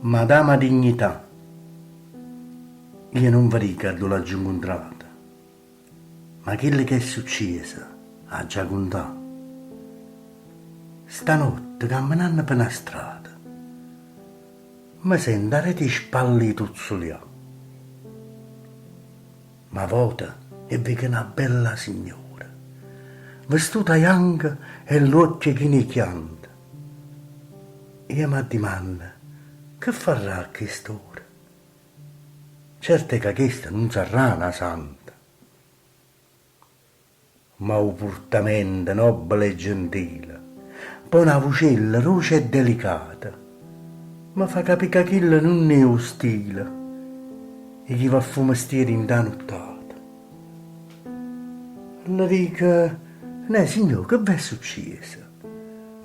Madama Dignità, io non vi dico che l'ho già incontrata, ma quello che è successo ha già contato. Stanotte, camminando per una strada, mi sento a di spalle tuzzolio. Ma vota e vedo una bella signora, vestita bianca e l'occhio che ne chianta. Io mi domando, che farà a quest'ora? Certo che questa non sarà una santa, ma un portamento nobile e gentile, poi una vocella roce e delicata, mi fa capire che quello non è ostile e chi va a fare mestiere in da nottata. Le dico, no signor, che vi è successo?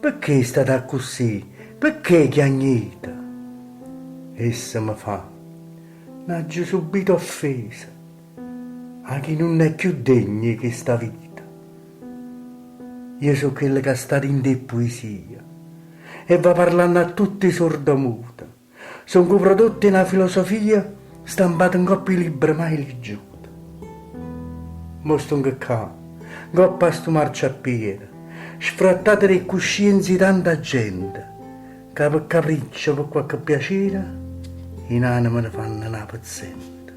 Perché è stata così? Perché chiagnita? Essa mi fa, n'aggio subito offesa, a chi non è più degno che sta vita. Io so quello che sta in te poesia e va parlando a tutti i sordomuti. Sono coprodotti una filosofia stampata in coppie libri mai leggiute. Mostro che qua, coppa sto marciapiede, sfrattate le coscienze di tanta gente, che per capriccio, per qualche piacere, in anima ne fanno una paziente.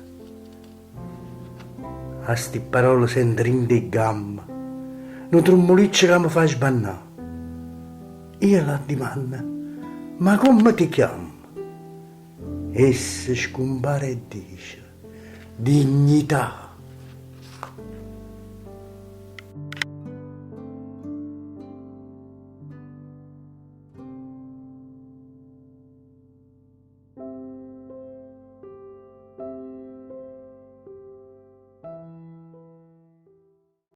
A sti parole sento in di gamma, un trummoliccio che mi fa sbannare. Io la domando, ma come ti chiami? Essa scompare e dice, dignità.